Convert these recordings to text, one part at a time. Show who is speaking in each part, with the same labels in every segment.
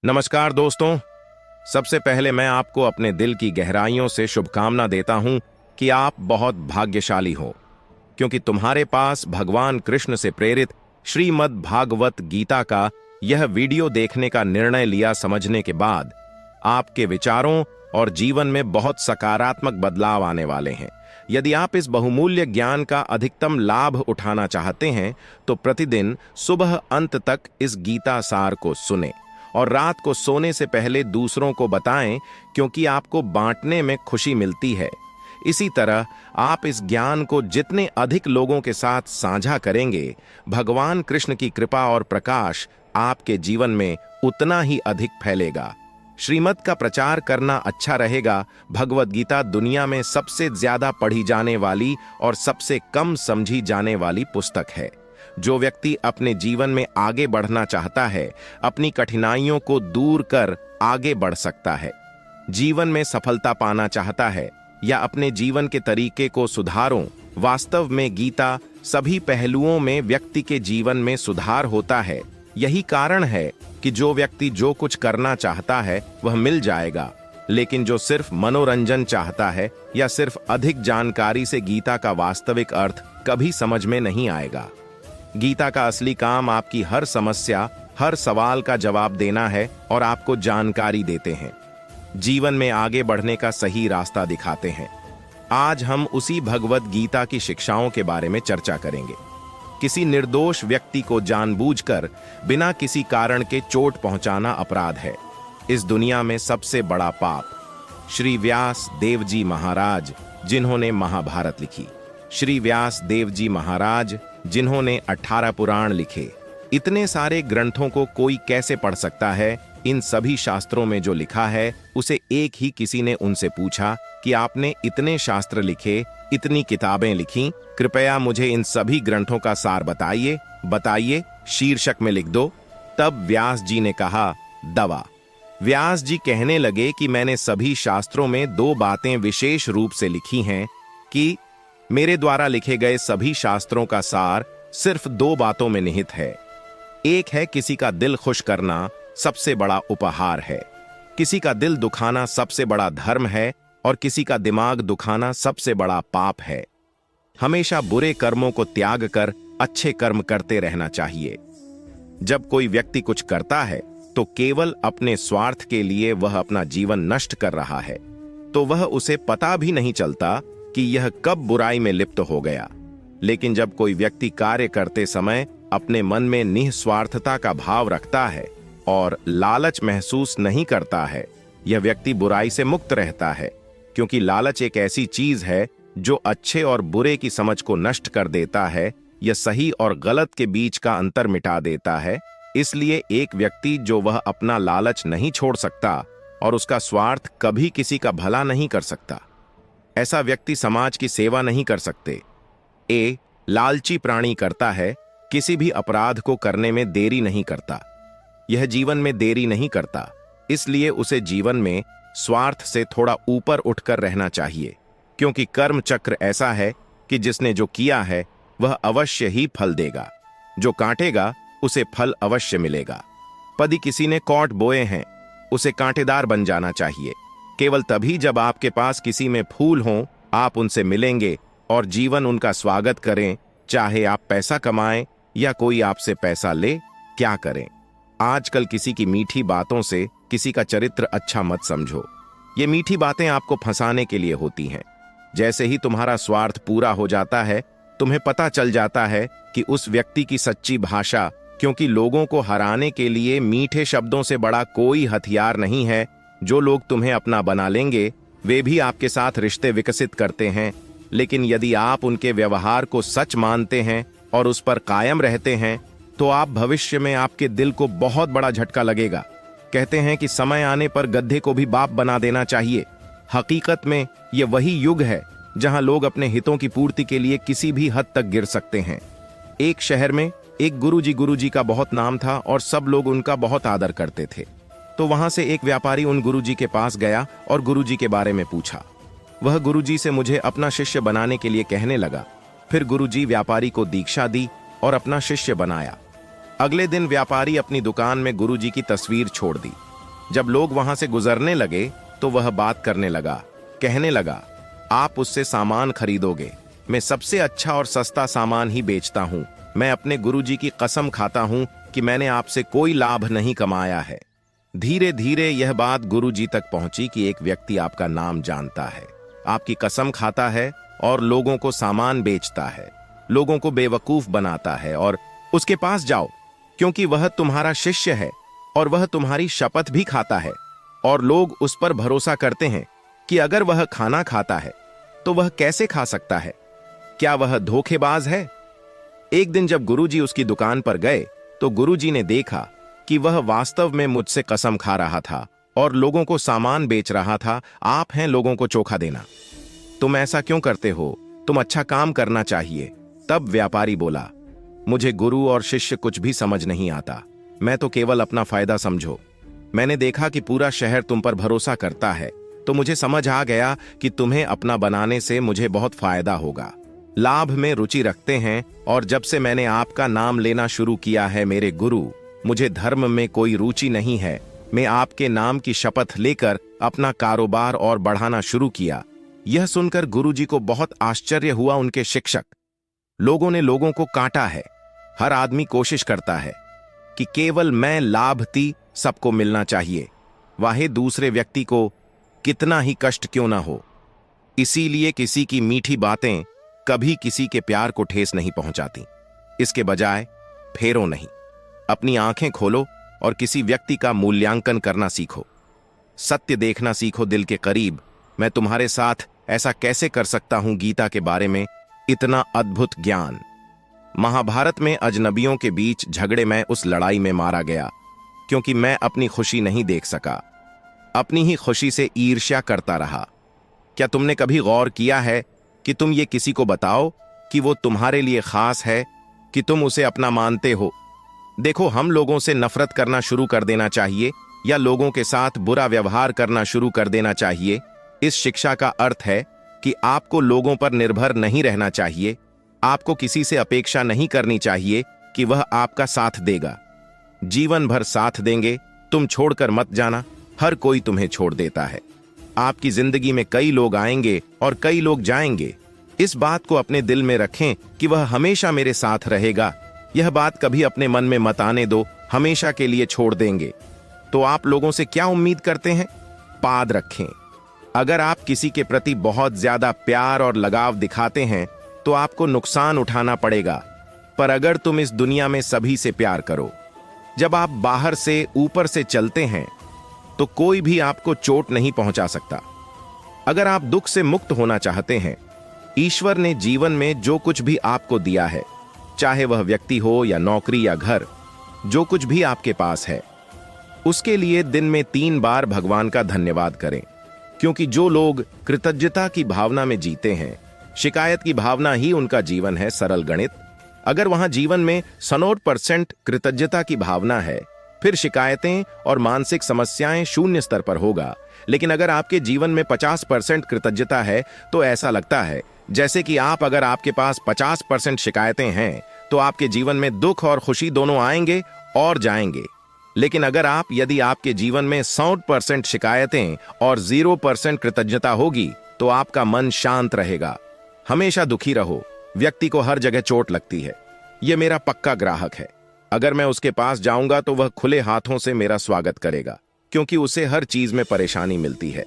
Speaker 1: नमस्कार दोस्तों। सबसे पहले मैं आपको अपने दिल की गहराइयों से शुभकामना देता हूं कि आप बहुत भाग्यशाली हो, क्योंकि तुम्हारे पास भगवान कृष्ण से प्रेरित श्रीमद् भागवत गीता का यह वीडियो देखने का निर्णय लिया। समझने के बाद आपके विचारों और जीवन में बहुत सकारात्मक बदलाव आने वाले हैं। यदि आप इस बहुमूल्य ज्ञान का अधिकतम लाभ उठाना चाहते हैं तो प्रतिदिन सुबह अंत तक इस गीता सार को सुनें और रात को सोने से पहले दूसरों को बताएं, क्योंकि आपको बांटने में खुशी मिलती है। इसी तरह आप इस ज्ञान को जितने अधिक लोगों के साथ साझा करेंगे, भगवान कृष्ण की कृपा और प्रकाश आपके जीवन में उतना ही अधिक फैलेगा। श्रीमद् का प्रचार करना अच्छा रहेगा। भगवद गीता दुनिया में सबसे ज्यादा पढ़ी जाने वाली और सबसे कम समझी जाने वाली पुस्तक है। जो व्यक्ति अपने जीवन में आगे बढ़ना चाहता है, अपनी कठिनाइयों को दूर कर आगे बढ़ सकता है, जीवन में सफलता पाना चाहता है या अपने जीवन के तरीके को सुधारो। वास्तव में गीता सभी पहलुओं में व्यक्ति के जीवन में सुधार होता है। यही कारण है कि जो व्यक्ति जो कुछ करना चाहता है वह मिल जाएगा, लेकिन जो सिर्फ मनोरंजन चाहता है या सिर्फ अधिक जानकारी से गीता का वास्तविक अर्थ कभी समझ में नहीं आएगा। गीता का असली काम आपकी हर समस्या, हर सवाल का जवाब देना है और आपको जानकारी देते हैं, जीवन में आगे बढ़ने का सही रास्ता दिखाते हैं। आज हम उसी भगवद गीता की शिक्षाओं के बारे में चर्चा करेंगे। किसी निर्दोष व्यक्ति को जानबूझकर बिना किसी कारण के चोट पहुंचाना अपराध है। इस दुनिया में सबसे बड़ा पाप। श्री व्यास देव जी महाराज, जिन्होंने महाभारत लिखी, श्री व्यास देव जी महाराज जिन्होंने 18 पुराण लिखे। इतने सारे ग्रंथों को कोई कैसे पढ़ सकता है? इन सभी शास्त्रों में जो लिखा है उसे एक ही किसी ने उनसे पूछा कि आपने इतने शास्त्र लिखे, इतनी किताबें लिखी, कृपया मुझे इन सभी ग्रंथों का सार बताइए, शीर्षक में लिख दो। तब व्यास जी ने कहा, दवा। व्यास जी कहने लगे कि मैंने सभी शास्त्रों में 2 बातें विशेष रूप से लिखी हैं कि मेरे द्वारा लिखे गए सभी शास्त्रों का सार सिर्फ 2 बातों में निहित है। एक है किसी का दिल खुश करना सबसे बड़ा उपहार है, किसी का दिल दुखाना सबसे बड़ा धर्म है और किसी का दिमाग दुखाना सबसे बड़ा पाप है। हमेशा बुरे कर्मों को त्याग कर अच्छे कर्म करते रहना चाहिए। जब कोई व्यक्ति कुछ करता है तो केवल अपने स्वार्थ के लिए वह अपना जीवन नष्ट कर रहा है, तो वह उसे पता भी नहीं चलता कि यह कब बुराई में लिप्त हो गया। लेकिन जब कोई व्यक्ति कार्य करते समय अपने मन में निस्वार्थता का भाव रखता है और लालच महसूस नहीं करता है, यह व्यक्ति बुराई से मुक्त रहता है, क्योंकि लालच एक ऐसी चीज है जो अच्छे और बुरे की समझ को नष्ट कर देता है। यह सही और गलत के बीच का अंतर मिटा देता है। इसलिए एक व्यक्ति जो वह अपना लालच नहीं छोड़ सकता और उसका स्वार्थ कभी किसी का भला नहीं कर सकता, ऐसा व्यक्ति समाज की सेवा नहीं कर सकते। लालची प्राणी करता है, किसी भी अपराध को करने में देरी नहीं करता, यह जीवन में देरी नहीं करता, इसलिए उसे जीवन में स्वार्थ से थोड़ा ऊपर उठकर रहना चाहिए, क्योंकि कर्म चक्र ऐसा है कि जिसने जो किया है वह अवश्य ही फल देगा, जो काटेगा उसे फल अवश्य मिलेगा। यदि किसी ने कौट बोए हैं, उसे कांटेदार बन जाना चाहिए। केवल तभी जब आपके पास किसी में फूल हों, आप उनसे मिलेंगे और जीवन उनका स्वागत करें, चाहे आप पैसा कमाएं या कोई आपसे पैसा ले। क्या करें? आजकल किसी की मीठी बातों से किसी का चरित्र अच्छा मत समझो। ये मीठी बातें आपको फंसाने के लिए होती हैं। जैसे ही तुम्हारा स्वार्थ पूरा हो जाता है, तुम्हें पता चल जाता है कि उस व्यक्ति की सच्ची भाषा, क्योंकि लोगों को हराने के लिए मीठे शब्दों से बड़ा कोई हथियार नहीं है। जो लोग तुम्हें अपना बना लेंगे वे भी आपके साथ रिश्ते विकसित करते हैं, लेकिन यदि आप उनके व्यवहार को सच मानते हैं और उस पर कायम रहते हैं तो आप भविष्य में आपके दिल को बहुत बड़ा झटका लगेगा। कहते हैं कि समय आने पर गधे को भी बाप बना देना चाहिए। हकीकत में यह वही युग है जहां लोग अपने हितों की पूर्ति के लिए किसी भी हद तक गिर सकते हैं। एक शहर में एक गुरुजी का बहुत नाम था और सब लोग उनका बहुत आदर करते थे। तो वहां से एक व्यापारी उन गुरुजी के पास गया और गुरुजी के बारे में पूछा। वह गुरुजी से मुझे अपना शिष्य बनाने के लिए कहने लगा। फिर गुरुजी व्यापारी को दीक्षा दी और अपना शिष्य बनाया। अगले दिन व्यापारी अपनी दुकान में गुरुजी की तस्वीर छोड़ दी। जब लोग वहां से गुजरने लगे तो वह बात करने लगा, कहने लगा, आप उससे सामान खरीदोगे, मैं सबसे अच्छा और सस्ता सामान ही बेचता हूं। मैं अपने गुरुजी की कसम खाता हूं कि मैंने आपसे कोई लाभ नहीं कमाया है। धीरे धीरे यह बात गुरुजी तक पहुंची कि एक व्यक्ति आपका नाम जानता है, आपकी कसम खाता है और लोगों को सामान बेचता है, लोगों को बेवकूफ बनाता है। और उसके पास जाओ, क्योंकि वह तुम्हारा शिष्य है और वह तुम्हारी शपथ भी खाता है, और लोग उस पर भरोसा करते हैं कि अगर वह खाना खाता है तो वह कैसे खा सकता है, क्या वह धोखेबाज है? एक दिन जब गुरुजी उसकी दुकान पर गए तो गुरुजी ने देखा कि वह वास्तव में मुझसे कसम खा रहा था और लोगों को सामान बेच रहा था। आप हैं लोगों को चोखा देना, तुम ऐसा क्यों करते हो? तुम अच्छा काम करना चाहिए। तब व्यापारी बोला, मुझे गुरु और शिष्य कुछ भी समझ नहीं आता, मैं तो केवल अपना फायदा समझो। मैंने देखा कि पूरा शहर तुम पर भरोसा करता है, तो मुझे समझ आ गया कि तुम्हें अपना बनाने से मुझे बहुत फायदा होगा। लाभ में रुचि रखते हैं, और जब से मैंने आपका नाम लेना शुरू किया है मेरे गुरु, मुझे धर्म में कोई रुचि नहीं है। मैं आपके नाम की शपथ लेकर अपना कारोबार और बढ़ाना शुरू किया। यह सुनकर गुरुजी को बहुत आश्चर्य हुआ। उनके शिक्षक लोगों ने लोगों को काटा है। हर आदमी कोशिश करता है कि केवल मैं लाभती सबको मिलना चाहिए, वाहे दूसरे व्यक्ति को कितना ही कष्ट क्यों ना हो। इसीलिए किसी की मीठी बातें कभी किसी के प्यार को ठेस नहीं पहुंचाती। इसके बजाय फेरो नहीं, अपनी आंखें खोलो और किसी व्यक्ति का मूल्यांकन करना सीखो, सत्य देखना सीखो दिल के करीब। मैं तुम्हारे साथ ऐसा कैसे कर सकता हूं? गीता के बारे में इतना अद्भुत ज्ञान। महाभारत में अजनबियों के बीच झगड़े में उस लड़ाई में मारा गया क्योंकि मैं अपनी खुशी नहीं देख सका, अपनी ही खुशी से ईर्ष्या करता रहा। क्या तुमने कभी गौर किया है कि तुम ये किसी को बताओ कि वो तुम्हारे लिए खास है, कि तुम उसे अपना मानते हो? देखो, हम लोगों से नफरत करना शुरू कर देना चाहिए या लोगों के साथ बुरा व्यवहार करना शुरू कर देना चाहिए। इस शिक्षा का अर्थ है कि आपको लोगों पर निर्भर नहीं रहना चाहिए। आपको किसी से अपेक्षा नहीं करनी चाहिए कि वह आपका साथ देगा, जीवन भर साथ देंगे। तुम छोड़कर मत जाना, हर कोई तुम्हें छोड़ देता है। आपकी जिंदगी में कई लोग आएंगे और कई लोग जाएंगे। इस बात को अपने दिल में रखें कि वह हमेशा मेरे साथ रहेगा। यह बात कभी अपने मन में मत आने दो, हमेशा के लिए छोड़ देंगे। तो आप लोगों से क्या उम्मीद करते हैं? पाद रखें। अगर आप किसी के प्रति बहुत ज्यादा प्यार और लगाव दिखाते हैं तो आपको नुकसान उठाना पड़ेगा। पर अगर तुम इस दुनिया में सभी से प्यार करो, जब आप बाहर से ऊपर से चलते हैं तो कोई भी आपको चोट नहीं पहुंचा सकता। अगर आप दुख से मुक्त होना चाहते हैं, ईश्वर ने जीवन में जो कुछ भी आपको दिया है, चाहे वह व्यक्ति हो या नौकरी या घर, जो कुछ भी आपके पास है, उसके लिए दिन में 3 बार भगवान का धन्यवाद करें। क्योंकि जो लोग कृतज्ञता की भावना में जीते हैं, शिकायत की भावना ही उनका जीवन है। सरल गणित, अगर वहां जीवन में 100% कृतज्ञता की भावना है, फिर शिकायतें और मानसिक समस्याएं शून्य स्तर पर होगा। लेकिन अगर आपके जीवन में 50% कृतज्ञता है तो ऐसा लगता है जैसे कि अगर आपके पास 50% शिकायतें हैं तो आपके जीवन में दुख और खुशी दोनों आएंगे और जाएंगे। लेकिन यदि आपके जीवन में 100% शिकायतें और 0% कृतज्ञता होगी तो आपका मन शांत रहेगा। हमेशा दुखी रहो। व्यक्ति को हर जगह चोट लगती है, यह मेरा पक्का ग्राहक है। अगर मैं उसके पास जाऊंगा तो वह खुले हाथों से मेरा स्वागत करेगा, क्योंकि उसे हर चीज में परेशानी मिलती है।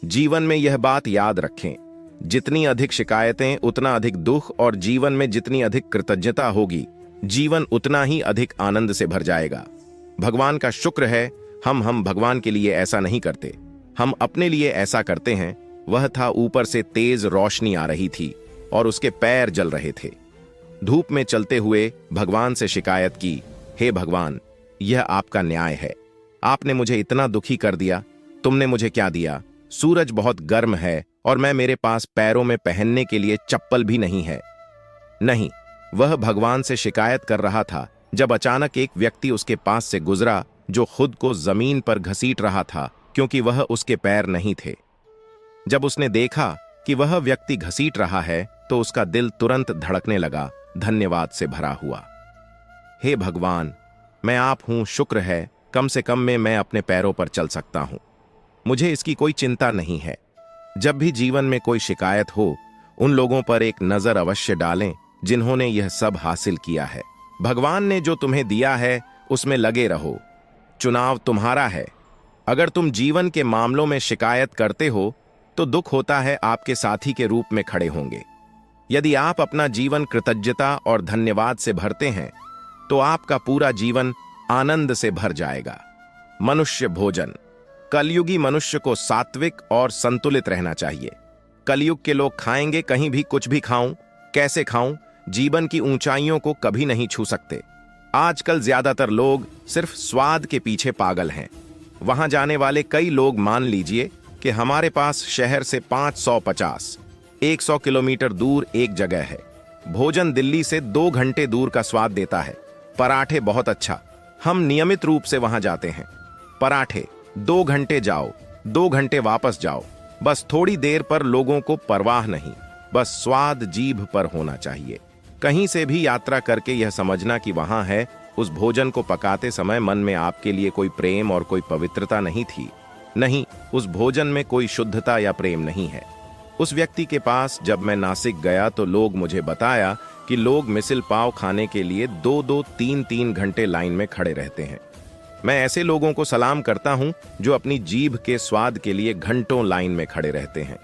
Speaker 1: जीवन में यह बात याद रखें, जितनी अधिक शिकायतें उतना अधिक दुख, और जीवन में जितनी अधिक कृतज्ञता होगी जीवन उतना ही अधिक आनंद से भर जाएगा। भगवान का शुक्र है हम भगवान के लिए ऐसा नहीं करते, हम अपने लिए ऐसा करते हैं। वह था, ऊपर से तेज रोशनी आ रही थी और उसके पैर जल रहे थे। धूप में चलते हुए भगवान से शिकायत की, हे भगवान, यह आपका न्याय है। आपने मुझे इतना दुखी कर दिया, तुमने मुझे क्या दिया? सूरज बहुत गर्म है और मेरे पास पैरों में पहनने के लिए चप्पल भी नहीं है। नहीं, वह भगवान से शिकायत कर रहा था जब अचानक एक व्यक्ति उसके पास से गुजरा जो खुद को जमीन पर घसीट रहा था क्योंकि वह उसके पैर नहीं थे। जब उसने देखा कि वह व्यक्ति घसीट रहा है तो उसका दिल तुरंत धड़कने लगा, धन्यवाद से भरा हुआ। हे भगवान, मैं आप हूं, शुक्र है कम से कम में मैं अपने पैरों पर चल सकता हूं। मुझे इसकी कोई चिंता नहीं है। जब भी जीवन में कोई शिकायत हो, उन लोगों पर एक नजर अवश्य डालें जिन्होंने यह सब हासिल किया है। भगवान ने जो तुम्हें दिया है उसमें लगे रहो। चुनाव तुम्हारा है। अगर तुम जीवन के मामलों में शिकायत करते हो तो दुख होता है आपके साथी के रूप में खड़े होंगे। यदि आप अपना जीवन कृतज्ञता और धन्यवाद से भरते हैं तो आपका पूरा जीवन आनंद से भर जाएगा। मनुष्य भोजन। कलयुगी मनुष्य को सात्विक और संतुलित रहना चाहिए। कलयुग के लोग खाएंगे कहीं भी कुछ भी खाऊं, कैसे खाऊं, जीवन की ऊंचाइयों को कभी नहीं छू सकते। आजकल ज्यादातर लोग सिर्फ स्वाद के पीछे पागल हैं। वहां जाने वाले कई लोग, मान लीजिए कि हमारे पास शहर से 550-100 किलोमीटर दूर एक जगह है। भोजन दिल्ली से 2 घंटे दूर का स्वाद देता है। पराठे बहुत अच्छा, हम नियमित रूप से वहां जाते हैं। पराठे 2 घंटे जाओ, 2 घंटे वापस जाओ, बस थोड़ी देर पर लोगों को परवाह नहीं, बस स्वाद जीभ पर होना चाहिए। कहीं से भी यात्रा करके यह समझना कि वहां है, उस भोजन को पकाते समय मन में आपके लिए कोई प्रेम और कोई पवित्रता नहीं थी। नहीं, उस भोजन में कोई शुद्धता या प्रेम नहीं है। उस व्यक्ति के पास जब मैं नासिक गया तो लोग मुझे बताया कि लोग मिसल पाव खाने के लिए 2-2, 3-3 घंटे लाइन में खड़े रहते हैं। मैं ऐसे लोगों को सलाम करता हूं जो अपनी जीभ के स्वाद के लिए घंटों लाइन में खड़े रहते हैं।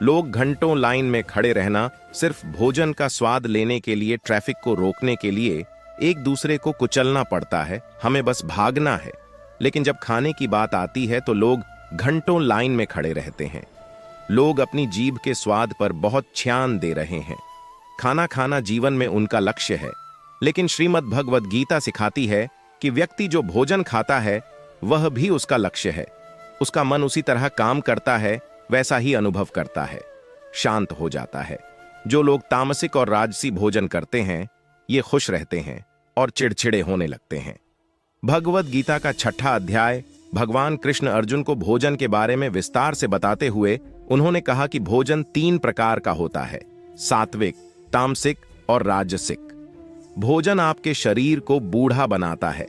Speaker 1: लोग घंटों लाइन में खड़े रहना सिर्फ भोजन का स्वाद लेने के लिए, ट्रैफिक को रोकने के लिए एक दूसरे को कुचलना पड़ता है, हमें बस भागना है। लेकिन जब खाने की बात आती है तो लोग घंटों लाइन में खड़े रहते हैं। लोग अपनी जीभ के स्वाद पर बहुत ध्यान दे रहे हैं। खाना खाना जीवन में उनका लक्ष्य है, लेकिन श्रीमद् भगवद गीता सिखाती है कि व्यक्ति जो भोजन खाता है वह भी उसका लक्ष्य है। उसका मन उसी तरह काम करता है, वैसा ही अनुभव करता है, शांत हो जाता है। जो लोग तामसिक और राजसी भोजन करते हैं ये खुश रहते हैं और चिड़चिड़े होने लगते हैं। भगवद गीता का 6वां अध्याय भगवान कृष्ण अर्जुन को भोजन के बारे में विस्तार से बताते हुए उन्होंने कहा कि भोजन 3 प्रकार का होता है, सात्विक, तामसिक और राजसिक। भोजन आपके शरीर को बूढ़ा बनाता है,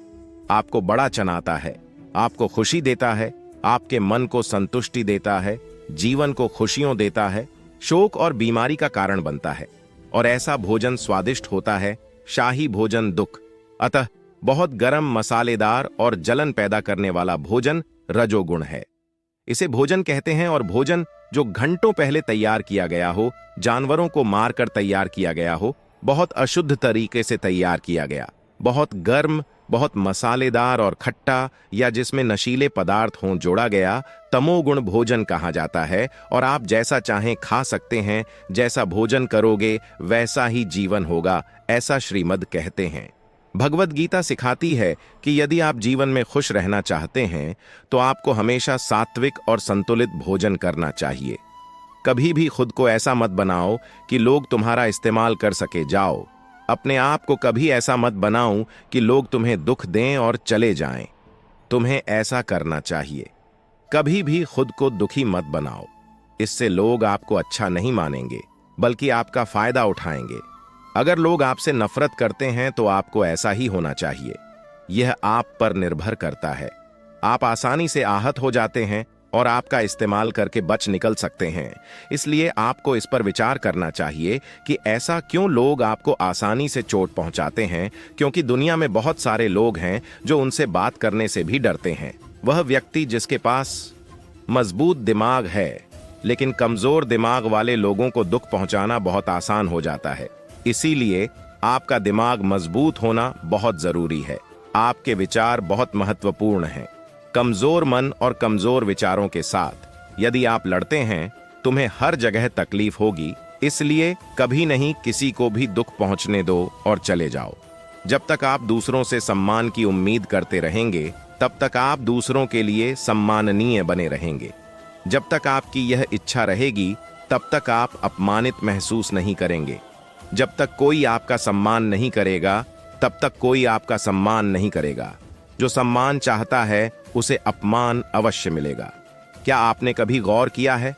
Speaker 1: आपको बड़ा चनाता है, आपको खुशी देता है, आपके मन को संतुष्टि देता है, जीवन को खुशियों देता है, शोक और बीमारी का कारण बनता है। और ऐसा भोजन स्वादिष्ट होता है, शाही भोजन दुख। अतः बहुत गर्म, मसालेदार और जलन पैदा करने वाला भोजन रजोगुण है। इसे भोजन कहते हैं। और भोजन जो घंटों पहले तैयार किया गया हो, जानवरों को मारकर तैयार किया गया हो, बहुत अशुद्ध तरीके से तैयार किया गया, बहुत गर्म, बहुत मसालेदार और खट्टा, या जिसमें नशीले पदार्थ हों जोड़ा गया, तमोगुण भोजन कहा जाता है। और आप जैसा चाहें खा सकते हैं, जैसा भोजन करोगे वैसा ही जीवन होगा, ऐसा श्रीमद् कहते हैं। भगवद गीता सिखाती है कि यदि आप जीवन में खुश रहना चाहते हैं तो आपको हमेशा सात्विक और संतुलित भोजन करना चाहिए। कभी भी खुद को ऐसा मत बनाओ कि लोग तुम्हारा इस्तेमाल कर सके जाओ। अपने आप को कभी ऐसा मत बनाओ कि लोग तुम्हें दुख दें और चले जाएं। तुम्हें ऐसा करना चाहिए। कभी भी खुद को दुखी मत बनाओ, इससे लोग आपको अच्छा नहीं मानेंगे बल्कि आपका फायदा उठाएंगे। अगर लोग आपसे नफरत करते हैं तो आपको ऐसा ही होना चाहिए। यह आप पर निर्भर करता है। आप आसानी से आहत हो जाते हैं और आपका इस्तेमाल करके बच निकल सकते हैं। इसलिए आपको इस पर विचार करना चाहिए कि ऐसा क्यों लोग आपको आसानी से चोट पहुंचाते हैं, क्योंकि दुनिया में बहुत सारे लोग हैं जो उनसे बात करने से भी डरते हैं। वह व्यक्ति जिसके पास मजबूत दिमाग है, लेकिन कमजोर दिमाग वाले लोगों को दुख पहुंचाना बहुत आसान हो जाता है। इसीलिए आपका दिमाग मजबूत होना बहुत जरूरी है। आपके विचार बहुत महत्वपूर्ण हैं। कमजोर मन और कमजोर विचारों के साथ यदि आप लड़ते हैं, तुम्हें हर जगह तकलीफ होगी। इसलिए कभी नहीं किसी को भी दुख पहुंचने दो और चले जाओ। जब तक आप दूसरों से सम्मान की उम्मीद करते रहेंगे, तब तक आप दूसरों के लिए सम्माननीय बने रहेंगे। जब तक आपकी यह इच्छा रहेगी, तब तक आप अपमानित महसूस नहीं करेंगे। जब तक कोई आपका सम्मान नहीं करेगा, तब तक कोई आपका सम्मान नहीं करेगा। जो सम्मान चाहता है उसे अपमान अवश्य मिलेगा। क्या आपने कभी गौर किया है,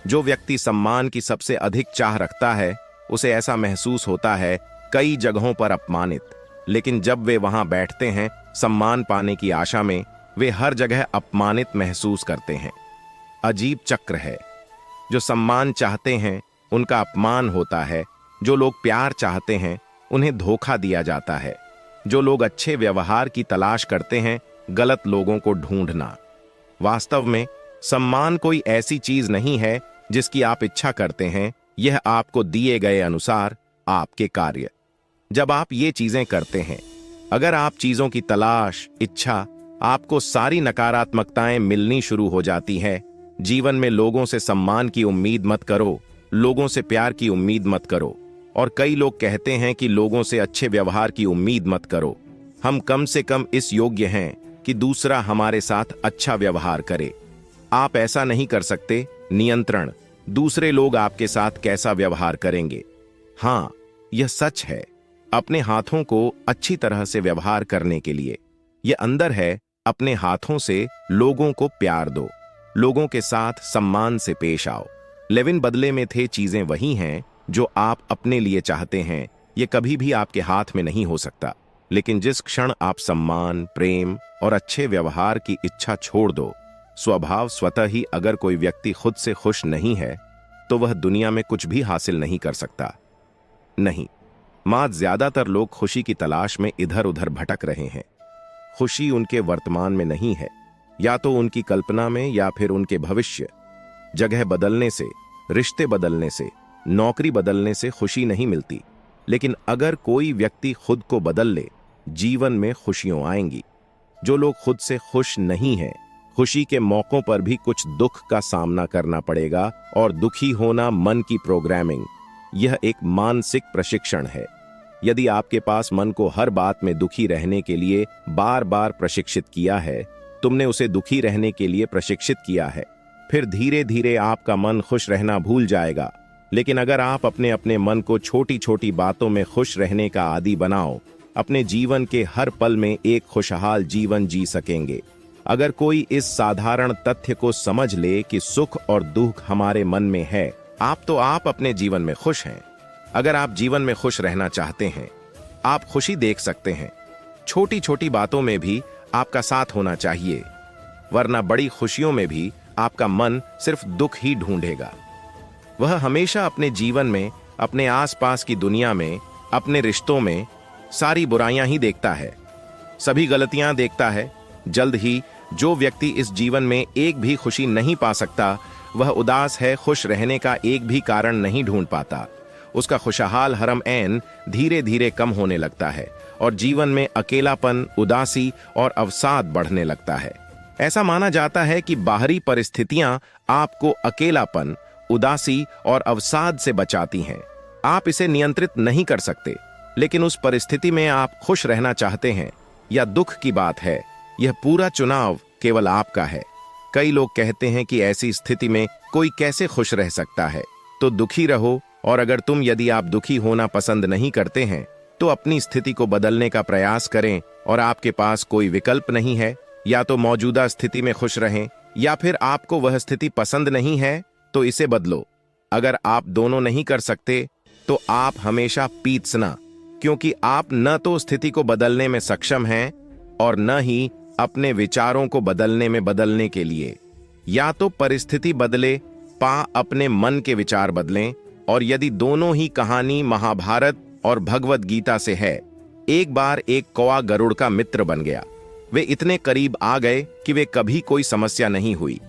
Speaker 1: जो व्यक्ति सम्मान की सबसे अधिक चाह रखता है उसे ऐसा महसूस होता है कई जगहों पर अपमानित, लेकिन जब वे वहां बैठते हैं सम्मान पाने की आशा में, वे हर जगह अपमानित महसूस करते हैं। अजीब चक्र है। जो सम्मान चाहते हैं उनका अपमान होता है, जो लोग प्यार चाहते हैं उन्हें धोखा दिया जाता है, जो लोग अच्छे व्यवहार की तलाश करते हैं गलत लोगों को ढूंढना। वास्तव में सम्मान कोई ऐसी चीज नहीं है जिसकी आप इच्छा करते हैं, यह आपको दिए गए अनुसार आपके कार्य। जब आप ये चीजें करते हैं, अगर आप चीजों की तलाश, इच्छा, आपको सारी नकारात्मकताएं मिलनी शुरू हो जाती है। जीवन में लोगों से सम्मान की उम्मीद मत करो, लोगों से प्यार की उम्मीद मत करो। और कई लोग कहते हैं कि लोगों से अच्छे व्यवहार की उम्मीद मत करो। हम कम से कम इस योग्य हैं कि दूसरा हमारे साथ अच्छा व्यवहार करे। आप ऐसा नहीं कर सकते। नियंत्रण, दूसरे लोग आपके साथ कैसा व्यवहार करेंगे। हाँ, यह सच है। अपने हाथों को अच्छी तरह से व्यवहार करने के लिए यह अंदर है। अपने हाथों से लोगों को प्यार दो, लोगों के साथ सम्मान से पेश आओ। लेविन बदले में थे चीजें वही हैं जो आप अपने लिए चाहते हैं। यह कभी भी आपके हाथ में नहीं हो सकता, लेकिन जिस क्षण आप सम्मान, प्रेम और अच्छे व्यवहार की इच्छा छोड़ दो, स्वभाव स्वतः ही अगर कोई व्यक्ति खुद से खुश नहीं है तो वह दुनिया में कुछ भी हासिल नहीं कर सकता। नहीं, ज्यादातर लोग खुशी की तलाश में इधर उधर भटक रहे हैं। खुशी उनके वर्तमान में नहीं है, या तो उनकी कल्पना में या फिर उनके भविष्य। जगह बदलने से, रिश्ते बदलने से, नौकरी बदलने से खुशी नहीं मिलती, लेकिन अगर कोई व्यक्ति खुद को बदल ले, जीवन में खुशियां आएंगी। जो लोग खुद से खुश नहीं हैं, खुशी के मौकों पर भी कुछ दुख का सामना करना पड़ेगा। और दुखी होना मन की प्रोग्रामिंग, यह एक मानसिक प्रशिक्षण है। यदि आपके पास मन को हर बात में दुखी रहने के लिए बार बार प्रशिक्षित किया है, तुमने उसे दुखी रहने के लिए प्रशिक्षित किया है, फिर धीरे धीरे आपका मन खुश रहना भूल जाएगा। लेकिन अगर आप अपने अपने मन को छोटी छोटी बातों में खुश रहने का आदी बनाओ, अपने जीवन के हर पल में एक खुशहाल जीवन जी सकेंगे। अगर कोई इस साधारण तथ्य को समझ ले कि सुख और दुख हमारे मन में है, आप अपने जीवन में खुश हैं। अगर आप जीवन में खुश रहना चाहते हैं, आप खुशी देख सकते हैं। छोटी छोटी बातों में भी आपका साथ होना चाहिए, वरना बड़ी खुशियों में भी आपका मन सिर्फ दुख ही ढूंढेगा। वह हमेशा अपने जीवन में, अपने आसपास की दुनिया में, अपने रिश्तों में सारी बुराइयां ही देखता है, सभी गलतियां देखता है। जल्द ही जो व्यक्ति इस जीवन में एक भी खुशी नहीं पा सकता, वह उदास है, खुश रहने का एक भी कारण नहीं ढूंढ पाता। उसका खुशहाल हरम ऐन धीरे धीरे कम होने लगता है और जीवन में अकेलापन, उदासी और अवसाद बढ़ने लगता है। ऐसा माना जाता है कि बाहरी परिस्थितियां आपको अकेलापन, उदासी और अवसाद से बचाती हैं। आप इसे नियंत्रित नहीं कर सकते, लेकिन उस परिस्थिति में आप खुश रहना चाहते हैं या दुख की बात है, यह पूरा चुनाव केवल आपका है। कई लोग कहते हैं कि ऐसी स्थिति में कोई कैसे खुश रह सकता है, तो दुखी रहो। और अगर यदि आप दुखी होना पसंद नहीं करते हैं, तो अपनी स्थिति को बदलने का प्रयास करें। और आपके पास कोई विकल्प नहीं है, या तो मौजूदा स्थिति में खुश रहें, या फिर आपको वह स्थिति पसंद नहीं है तो इसे बदलो। अगर आप दोनों नहीं कर सकते तो आप हमेशा पीछना, क्योंकि आप न तो स्थिति को बदलने में सक्षम हैं और न ही अपने विचारों को बदलने के लिए। या तो परिस्थिति बदले, अपने मन के विचार बदलें। और यदि दोनों ही कहानी महाभारत और भगवत गीता से है। एक बार एक कौवा गरुड़ का मित्र बन गया। वे इतने करीब आ गए कि वे कभी कोई समस्या नहीं हुई।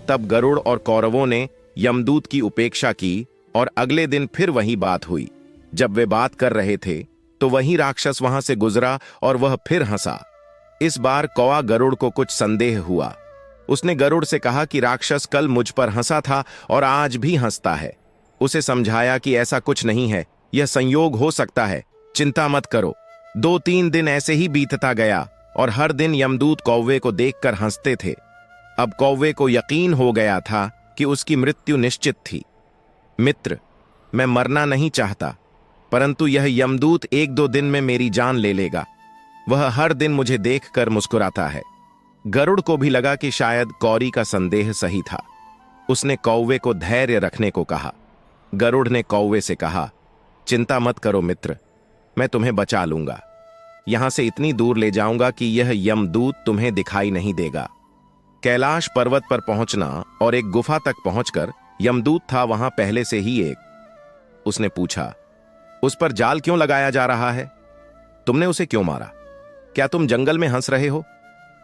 Speaker 1: तब गरुड़ और कौरवों ने यमदूत की उपेक्षा की और अगले दिन फिर वही बात हुई। जब वे बात कर रहे थे तो वही राक्षस वहां से गुजरा और वह फिर हंसा। इस बार कौवा गरुड़ को कुछ संदेह हुआ। उसने गरुड़ से कहा कि राक्षस कल मुझ पर हंसा था और आज भी हंसता है। उसे समझाया कि ऐसा कुछ नहीं है, यह संयोग हो सकता है, चिंता मत करो। 2-3 दिन ऐसे ही बीतता गया और हर दिन यमदूत कौवे को देखकर हंसते थे। अब कौवे को यकीन हो गया था कि उसकी मृत्यु निश्चित थी। मित्र, मैं मरना नहीं चाहता, परंतु यह यमदूत 1-2 दिन में मेरी जान ले लेगा। वह हर दिन मुझे देखकर मुस्कुराता है। गरुड़ को भी लगा कि शायद कौरी का संदेह सही था। उसने कौवे को धैर्य रखने को कहा। गरुड़ ने कौवे से कहा, चिंता मत करो मित्र, मैं तुम्हें बचा लूंगा। यहां से इतनी दूर ले जाऊंगा कि यह यमदूत तुम्हें दिखाई नहीं देगा। कैलाश पर्वत पर पहुंचना और एक गुफा तक पहुंचकर यमदूत था वहां पहले से ही एक। उसने पूछा, उस पर जाल क्यों लगाया जा रहा है? तुमने उसे क्यों मारा? क्या तुम जंगल में हंस रहे हो?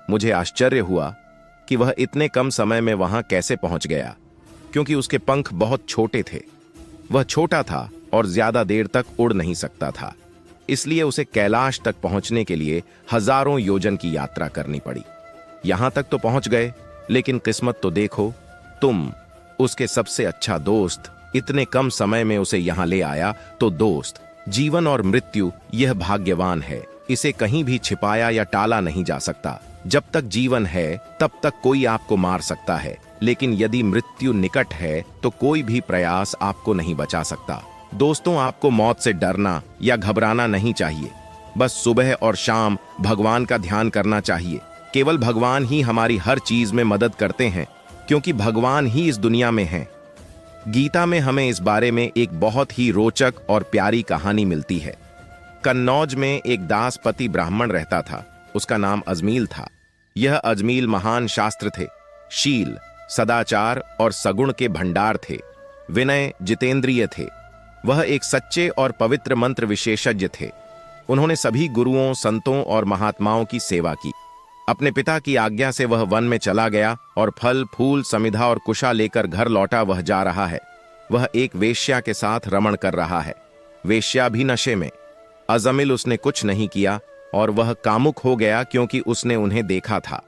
Speaker 1: मुझे आश्चर्य हुआ कि वह इतने कम समय में वहां कैसे पहुंच गया, क्योंकि उसके पंख बहुत छोटे थे। वह छोटा था और ज्यादा देर तक उड़ नहीं सकता था, इसलिए उसे कैलाश तक पहुंचने के लिए हजारों योजन की यात्रा करनी पड़ी। यहां तक तो पहुंच गए, लेकिन किस्मत तो देखो, तुम उसके सबसे अच्छा दोस्त इतने कम समय में उसे यहां ले आया। तो दोस्त, जीवन और मृत्यु यह भाग्यवान है, इसे कहीं भी छिपाया या टाला नहीं जा सकता। जब तक जीवन है तब तक कोई आपको मार सकता है, लेकिन यदि मृत्यु निकट है तो कोई भी प्रयास आपको नहीं बचा सकता। दोस्तों, आपको मौत से डरना या घबराना नहीं चाहिए। बस सुबह और शाम भगवान का ध्यान करना चाहिए। केवल भगवान ही हमारी हर चीज में मदद करते हैं, क्योंकि भगवान ही इस दुनिया में हैं। गीता में हमें इस बारे में एक बहुत ही रोचक और प्यारी कहानी मिलती है। कन्नौज में एक दासपति ब्राह्मण रहता था। उसका नाम अजमील था। यह अजमील महान शास्त्र थे, शील, सदाचार और सगुण के भंडार थे। विनय, जितेंद्रिय थे। वह एक सच्चे और पवित्र मंत्र विशेषज्ञ थे। उन्होंने सभी गुरुओं, संतों और महात्माओं की सेवा की। अपने पिता की आज्ञा से वह वन में चला गया और फल, फूल, समिधा और कुशा लेकर घर लौटा। वह जा रहा है। वह एक वेश्या के साथ रमण कर रहा है, वेश्या भी नशे में। अजमिल उसने कुछ नहीं किया और वह कामुक हो गया क्योंकि उसने उन्हें देखा था।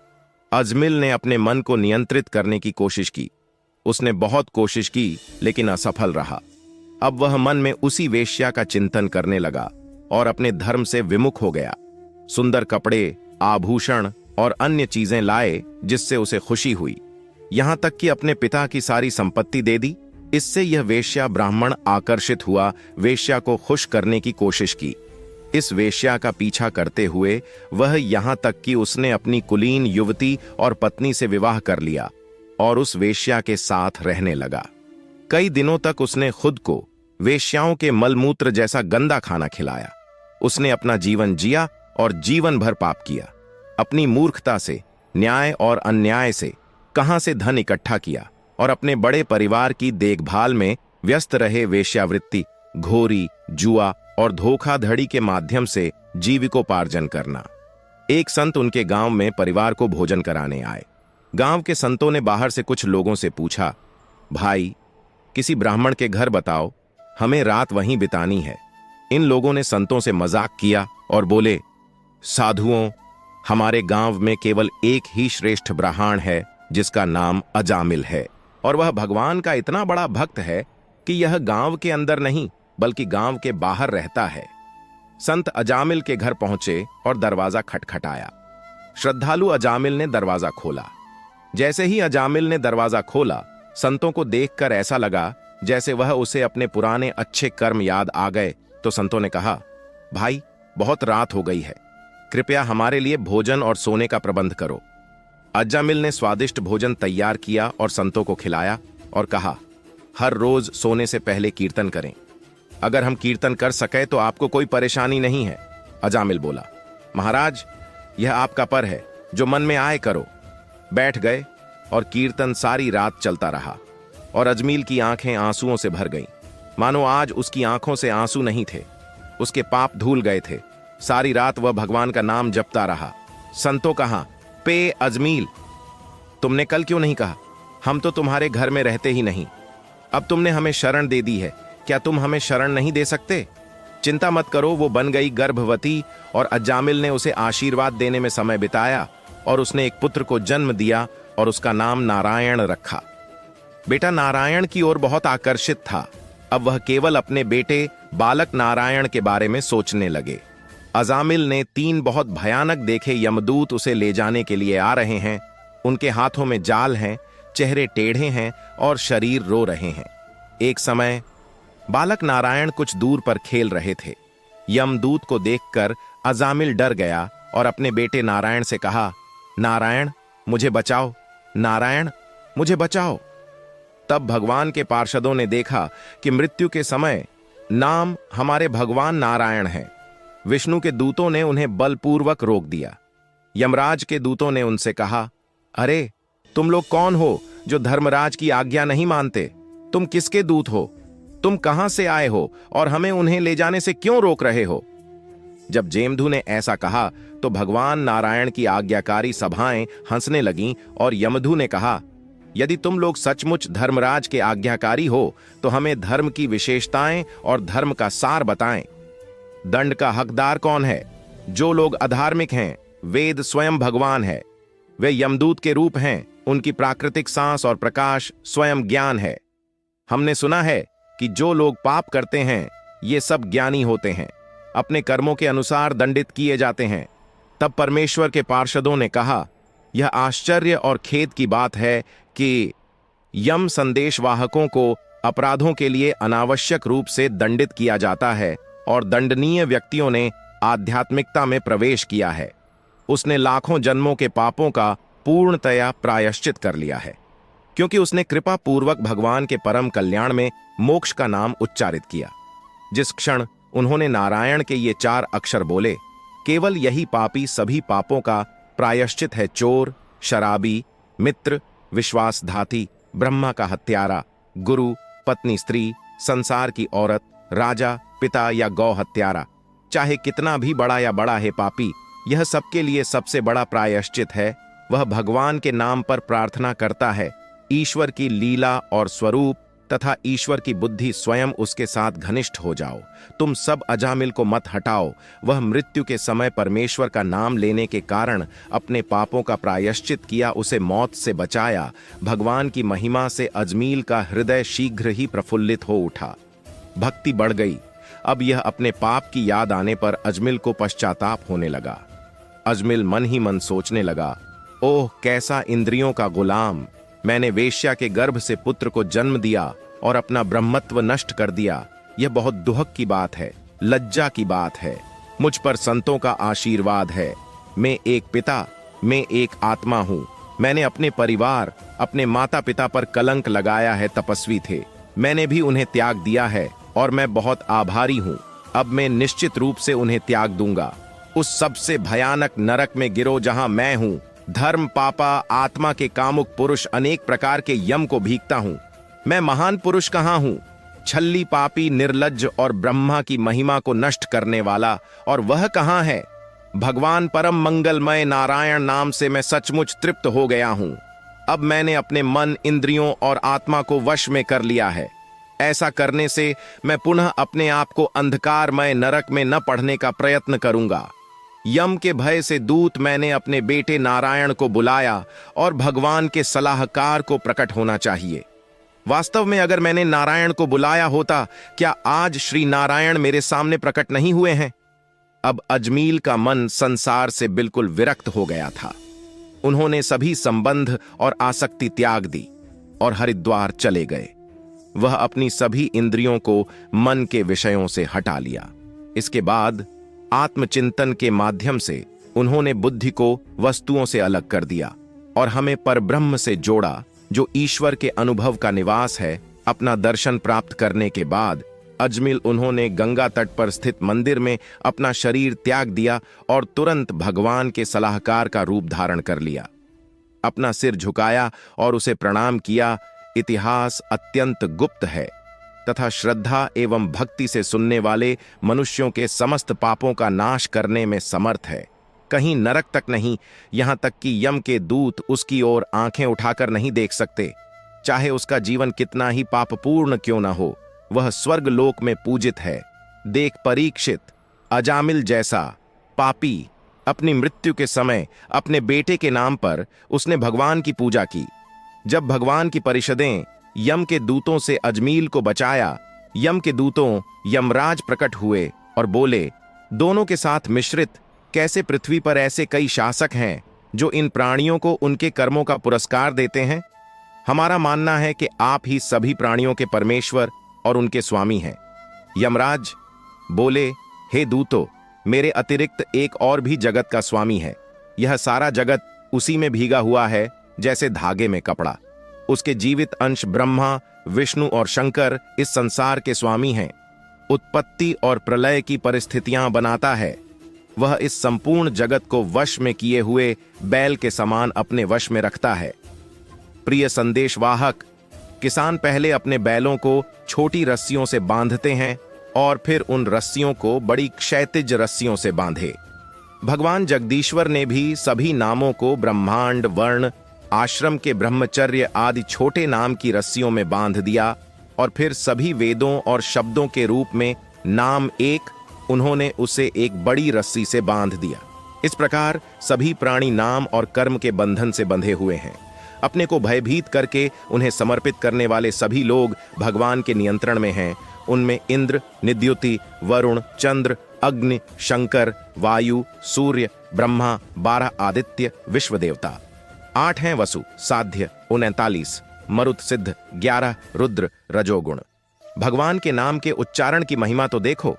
Speaker 1: अजमिल ने अपने मन को नियंत्रित करने की कोशिश की। उसने बहुत कोशिश की, लेकिन असफल रहा। अब वह मन में उसी वेश्या का चिंतन करने लगा और अपने धर्म से विमुख हो गया। सुंदर कपड़े, आभूषण और अन्य चीजें लाए जिससे उसे खुशी हुई। यहां तक कि अपने पिता की सारी संपत्ति दे दी। इससे यह वेश्या ब्राह्मण आकर्षित हुआ, वेश्या को खुश करने की कोशिश की। इस वेश्या का पीछा करते हुए वह यहां तक कि उसने अपनी कुलीन युवती और पत्नी से विवाह कर लिया और उस वेश्या के साथ रहने लगा। कई दिनों तक उसने खुद को वेश्याओं के मलमूत्र जैसा गंदा खाना खिलाया। उसने अपना जीवन जिया और जीवन भर पाप किया। अपनी मूर्खता से, न्याय और अन्याय से कहां से धन इकट्ठा किया और अपने बड़े परिवार की देखभाल में व्यस्त रहे। वेश्यावृत्ति, घोरी, जुआ और धोखाधड़ी के माध्यम से जीविकोपार्जन करना। एक संत उनके गांव में परिवार को भोजन कराने आए। गांव के संतों ने बाहर से कुछ लोगों से पूछा, भाई, किसी ब्राह्मण के घर बताओ, हमें रात वहीं बितानी है। इन लोगों ने संतों से मजाक किया और बोले, साधुओं, हमारे गांव में केवल एक ही श्रेष्ठ ब्राह्मण है जिसका नाम अजामिल है, और वह भगवान का इतना बड़ा भक्त है कि यह गांव के अंदर नहीं बल्कि गांव के बाहर रहता है। संत अजामिल के घर पहुंचे और दरवाजा खटखटाया। श्रद्धालु अजामिल ने दरवाजा खोला। जैसे ही अजामिल ने दरवाजा खोला, संतों को देखकर ऐसा लगा जैसे वह उसे अपने पुराने अच्छे कर्म याद आ गए। तो संतों ने कहा, भाई, बहुत रात हो गई है, कृपया हमारे लिए भोजन और सोने का प्रबंध करो। अजामिल ने स्वादिष्ट भोजन तैयार किया और संतों को खिलाया और कहा, हर रोज सोने से पहले कीर्तन करें। अगर हम कीर्तन कर सके तो आपको कोई परेशानी नहीं है। अजामिल बोला, महाराज, यह आपका पर है, जो मन में आए करो। बैठ गए और कीर्तन सारी रात चलता रहा और अजमील की आंखें आंसुओं से भर गईं। मानो आज उसकी आंखों से आंसू नहीं थे, उसके पाप धुल गए थे। सारी रात वह भगवान का नाम जपता रहा। संतों कहा, पे अजमील, तुमने कल क्यों नहीं कहा? हम तो तुम्हारे घर में रहते ही नहीं। अब तुमने हमें शरण दे दी है, क्या तुम हमें शरण नहीं दे सकते? चिंता मत करो। वो बन गई गर्भवती और अजामिल ने उसे आशीर्वाद देने में समय बिताया और उसने एक पुत्र को जन्म दिया और उसका नाम नारायण रखा। बेटा नारायण की ओर बहुत आकर्षित था। अब वह केवल अपने बेटे बालक नारायण के बारे में सोचने लगे। अजामिल ने 3 बहुत भयानक देखे यमदूत उसे ले जाने के लिए आ रहे हैं। उनके हाथों में जाल हैं, चेहरे टेढ़े हैं और शरीर रो रहे हैं। एक समय बालक नारायण कुछ दूर पर खेल रहे थे। यमदूत को देखकर अजामिल डर गया और अपने बेटे नारायण से कहा, नारायण, मुझे बचाओ, नारायण, मुझे बचाओ। तब भगवान के पार्षदों ने देखा कि मृत्यु के समय नाम हमारे भगवान नारायण है। विष्णु के दूतों ने उन्हें बलपूर्वक रोक दिया। यमराज के दूतों ने उनसे कहा, अरे तुम लोग कौन हो जो धर्मराज की आज्ञा नहीं मानते? तुम किसके दूत हो? तुम कहां से आए हो और हमें उन्हें ले जाने से क्यों रोक रहे हो? जब जेमधु ने ऐसा कहा तो भगवान नारायण की आज्ञाकारी सभाएं हंसने लगीं और यमधु ने कहा, यदि तुम लोग सचमुच धर्मराज के आज्ञाकारी हो तो हमें धर्म की विशेषताएं और धर्म का सार बताएं। दंड का हकदार कौन है? जो लोग अधार्मिक हैं, वेद स्वयं भगवान है। वे यमदूत के रूप हैं, उनकी प्राकृतिक सांस और प्रकाश स्वयं ज्ञान है। हमने सुना है कि जो लोग पाप करते हैं ये सब ज्ञानी होते हैं, अपने कर्मों के अनुसार दंडित किए जाते हैं। तब परमेश्वर के पार्षदों ने कहा, यह आश्चर्य और खेद की बात है कि यम संदेशवाहकों को अपराधों के लिए अनावश्यक रूप से दंडित किया जाता है और दंडनीय व्यक्तियों ने आध्यात्मिकता में प्रवेश किया है। उसने लाखों जन्मों के पापों का पूर्णतया प्रायश्चित कर लिया है, क्योंकि उसने कृपा पूर्वक भगवान के परम कल्याण में मोक्ष का नाम उच्चारित किया। जिस क्षण उन्होंने नारायण के ये 4 अक्षर बोले, केवल यही पापी सभी पापों का प्रायश्चित है। चोर, शराबी, मित्र, विश्वासघाती, ब्रह्मा का हत्यारा, गुरु, पत्नी स्त्री, संसार की औरत, राजा, पिता या गौ हत्यारा, चाहे कितना भी बड़ा या बड़ा है पापी, यह सबके लिए सबसे बड़ा प्रायश्चित है। वह भगवान के नाम पर प्रार्थना करता है, ईश्वर की लीला और स्वरूप तथा ईश्वर की बुद्धि स्वयं उसके साथ घनिष्ठ हो जाओ। तुम सब अजामिल को मत हटाओ। वह मृत्यु के समय परमेश्वर का नाम लेने के कारण अपने पापों का प्रायश्चित किया, उसे मौत से बचाया। भगवान की महिमा से अजमील का हृदय शीघ्र ही प्रफुल्लित हो उठा। भक्ति बढ़ गई। अब यह अपने पाप की याद आने पर अजमिल को पश्चाताप होने लगा। अजमिल मन ही मन सोचने लगा, ओह कैसा इंद्रियों का गुलाम! मैंने वेश्या के गर्भ से पुत्र को जन्म दिया और अपना ब्रह्मत्व नष्ट कर दिया। यह बहुत दुहक की बात है, लज्जा की बात है। मुझ पर संतों का आशीर्वाद है। मैं एक पिता, मैं एक आत्मा हूं। मैंने अपने परिवार, अपने माता पिता पर कलंक लगाया है। तपस्वी थे, मैंने भी उन्हें त्याग दिया है और मैं बहुत आभारी हूं। अब मैं निश्चित रूप से उन्हें त्याग दूंगा। उस सबसे भयानक नरक में गिरो जहां मैं हूं। धर्म पापा आत्मा के कामुक पुरुष अनेक प्रकार के यम को भीगता हूं। मैं महान पुरुष कहां हूं? छल्ली पापी, निर्लज्ज और ब्रह्मा की महिमा को नष्ट करने वाला, और वह कहां है? भगवान परम मंगलमय नारायण नाम से मैं सचमुच तृप्त हो गया हूं। अब मैंने अपने मन, इंद्रियों और आत्मा को वश में कर लिया है। ऐसा करने से मैं पुनः अपने आप को अंधकारमय नरक में न पढ़ने का प्रयत्न करूंगा। यम के भय से दूत मैंने अपने बेटे नारायण को बुलाया और भगवान के सलाहकार को प्रकट होना चाहिए। वास्तव में अगर मैंने नारायण को बुलाया होता, क्या आज श्री नारायण मेरे सामने प्रकट नहीं हुए हैं? अब अजमील का मन संसार से बिल्कुल विरक्त हो गया था। उन्होंने सभी संबंध और आसक्ति त्याग दी और हरिद्वार चले गए। वह अपनी सभी इंद्रियों को मन के विषयों से हटा लिया। इसके बाद आत्मचिंतन के माध्यम से उन्होंने बुद्धि को वस्तुओं से अलग कर दिया और हमें परब्रह्म से जोड़ा, जो ईश्वर के अनुभव का निवास है। अपना दर्शन प्राप्त करने के बाद अजमिल उन्होंने गंगा तट पर स्थित मंदिर में अपना शरीर त्याग दिया और तुरंत भगवान के सलाहकार का रूप धारण कर लिया। अपना सिर झुकाया और उसे प्रणाम किया। इतिहास अत्यंत गुप्त है तथा श्रद्धा एवं भक्ति से सुनने वाले मनुष्यों के समस्त पापों का नाश करने में समर्थ है। कहीं नरक तक नहीं, यहां तक कि यम के दूत उसकी ओर आंखें उठाकर नहीं देख सकते। चाहे उसका जीवन कितना ही पापपूर्ण क्यों न हो, वह स्वर्ग लोक में पूजित है। देख परीक्षित, अजामिल जैसा पापी अपनी मृत्यु के समय अपने बेटे के नाम पर उसने भगवान की पूजा की। जब भगवान की परिषदें यम के दूतों से अजमील को बचाया, यम के दूतों यमराज प्रकट हुए और बोले, दोनों के साथ मिश्रित कैसे पृथ्वी पर ऐसे कई शासक हैं जो इन प्राणियों को उनके कर्मों का पुरस्कार देते हैं? हमारा मानना है कि आप ही सभी प्राणियों के परमेश्वर और उनके स्वामी हैं। यमराज बोले, हे दूतों, मेरे अतिरिक्त एक और भी जगत का स्वामी है। यह सारा जगत उसी में भीगा हुआ है जैसे धागे में कपड़ा। उसके जीवित अंश ब्रह्मा, विष्णु और शंकर इस संसार के स्वामी हैं। उत्पत्ति और प्रलय की परिस्थितियां बनाता है। वह इस संपूर्ण जगत को वश में किए हुए बैल के समान अपने वश में रखता है। प्रिय संदेशवाहक, किसान पहले अपने बैलों को छोटी रस्सियों से बांधते हैं और फिर उन रस्सियों को बड़ी क्षैतिज रस्सियों से बांधे। भगवान जगदीश्वर ने भी सभी नामों को ब्रह्मांड, वर्ण, आश्रम के ब्रह्मचर्य आदि छोटे नाम की रस्सियों में बांध दिया और फिर सभी वेदों और शब्दों के रूप में नाम एक उन्होंने उसे एक बड़ी रस्सी से बांध दिया। इस प्रकार सभी प्राणी नाम और कर्म के बंधन से बंधे हुए हैं। अपने को भयभीत करके उन्हें समर्पित करने वाले सभी लोग भगवान के नियंत्रण में हैं। उनमें इंद्र, निद्युति, वरुण, चंद्र, अग्नि, शंकर, वायु, सूर्य, ब्रह्मा, 12 आदित्य, विश्व देवता, 8 हैं वसु, साध्य 39, मरुत, सिद्ध 11, रुद्र, रजोगुण। भगवान के नाम के उच्चारण की महिमा तो देखो।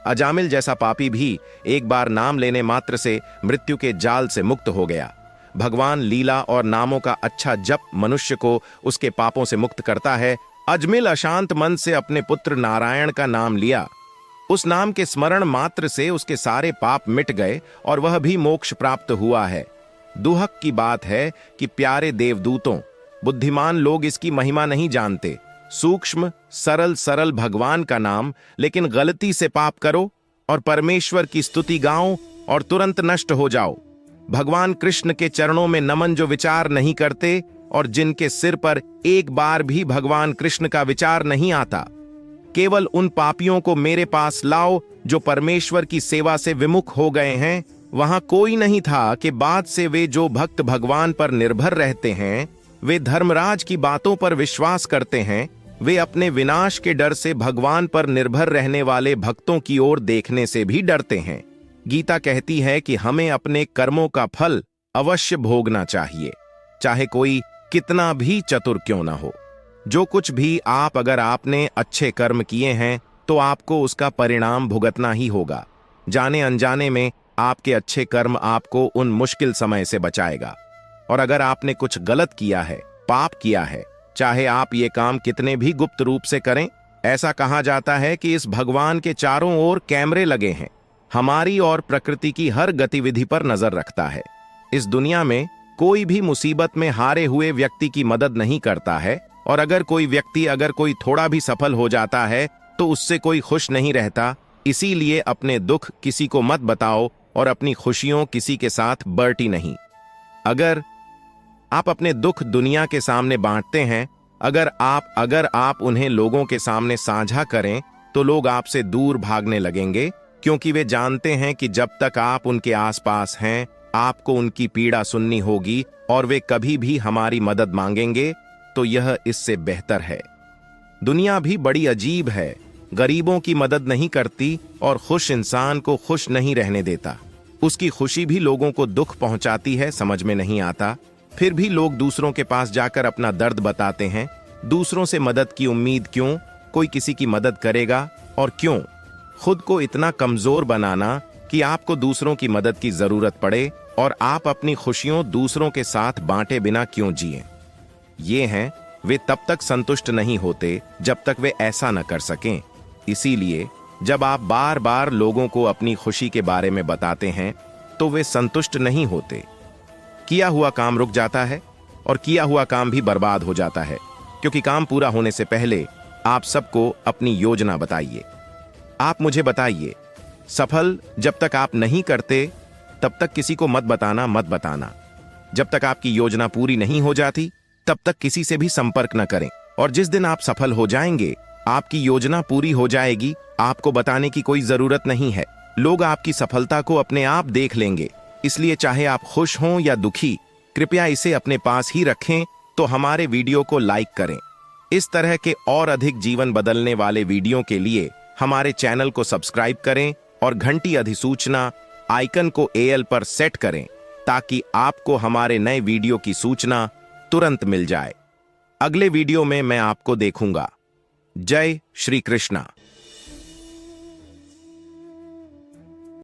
Speaker 1: अजामिल जैसा पापी भी एक बार नाम लेने मात्र से मृत्यु के जाल से मुक्त हो गया। भगवान लीला और नामों का अच्छा जप मनुष्य को उसके पापों से मुक्त करता है। अजमिल अशांत मन से अपने पुत्र नारायण का नाम लिया। उस नाम के स्मरण मात्र से उसके सारे पाप मिट गए और वह भी मोक्ष प्राप्त हुआ है। दुहक की बात है कि प्यारे देवदूतों, बुद्धिमान लोग इसकी महिमा नहीं जानते। सूक्ष्म सरल सरल भगवान का नाम, लेकिन गलती से पाप करो और परमेश्वर की स्तुति गाओ और तुरंत नष्ट हो जाओ। भगवान कृष्ण के चरणों में नमन जो विचार नहीं करते और जिनके सिर पर एक बार भी भगवान कृष्ण का विचार नहीं आता, केवल उन पापियों को मेरे पास लाओ जो परमेश्वर की सेवा से विमुख हो गए हैं। वहां कोई नहीं था कि बाद से वे जो भक्त भगवान पर निर्भर रहते हैं, वे धर्मराज की बातों पर विश्वास करते हैं, वे अपने विनाश के डर से भगवान पर निर्भर रहने वाले भक्तों की ओर देखने से भी डरते हैं। गीता कहती है कि हमें अपने कर्मों का फल अवश्य भोगना चाहिए, चाहे कोई कितना भी चतुर क्यों ना हो। जो कुछ भी अगर आपने अच्छे कर्म किए हैं तो आपको उसका परिणाम भुगतना ही होगा। जाने अनजाने में आपके अच्छे कर्म आपको उन मुश्किल समय से बचाएगा। और अगर आपने कुछ गलत किया है, पाप किया है, चाहे आप ये काम कितने भी गुप्त रूप से करें, ऐसा कहा जाता है कि इस भगवान के चारों ओर कैमरे लगे हैं, हमारी और प्रकृति की हर गतिविधि पर नजर रखता है। इस दुनिया में कोई भी मुसीबत में हारे हुए व्यक्ति की मदद नहीं करता है, और अगर कोई व्यक्ति कोई थोड़ा भी सफल हो जाता है तो उससे कोई खुश नहीं रहता। इसीलिए अपने दुख किसी को मत बताओ और अपनी खुशियों किसी के साथ बांटी नहीं। अगर आप अपने दुख दुनिया के सामने बांटते हैं, अगर आप उन्हें लोगों के सामने साझा करें, तो लोग आपसे दूर भागने लगेंगे, क्योंकि वे जानते हैं कि जब तक आप उनके आसपास हैं, आपको उनकी पीड़ा सुननी होगी और वे कभी भी हमारी मदद मांगेंगे। तो यह इससे बेहतर है। दुनिया भी बड़ी अजीब है, गरीबों की मदद नहीं करती और खुश इंसान को खुश नहीं रहने देता। उसकी खुशी भी लोगों को दुख पहुंचाती है, समझ में नहीं आता। फिर भी लोग दूसरों के पास जाकर अपना दर्द बताते हैं। दूसरों से मदद की उम्मीद क्यों? कोई किसी की मदद करेगा? और क्यों खुद को इतना कमजोर बनाना कि आपको दूसरों की मदद की जरूरत पड़े और आप अपनी खुशियों दूसरों के साथ बांटे बिना क्यों जिएं? ये हैं, वे तब तक संतुष्ट नहीं होते जब तक वे ऐसा न कर सकें। इसीलिए जब आप बार बार लोगों को अपनी खुशी के बारे में बताते हैं तो वे संतुष्ट नहीं होते। किया हुआ काम रुक जाता है और किया हुआ काम भी बर्बाद हो जाता है, क्योंकि काम पूरा होने से पहले आप सबको अपनी योजना बताइए। आप मुझे बताइए, सफल जब तक आप नहीं करते तब तक किसी को मत बताना। जब तक आपकी योजना पूरी नहीं हो जाती तब तक किसी से भी संपर्क न करें। और जिस दिन आप सफल हो जाएंगे, आपकी योजना पूरी हो जाएगी, आपको बताने की कोई जरूरत नहीं है। लोग आपकी सफलता को अपने आप देख लेंगे। इसलिए चाहे आप खुश हों या दुखी, कृपया इसे अपने पास ही रखें। तो हमारे वीडियो को लाइक करें। इस तरह के और अधिक जीवन बदलने वाले वीडियो के लिए हमारे चैनल को सब्सक्राइब करें और घंटी अधिसूचना आइकन को AL पर सेट करें, ताकि आपको हमारे नए वीडियो की सूचना तुरंत मिल जाए। अगले वीडियो में मैं आपको देखूंगा। जय श्री कृष्णा।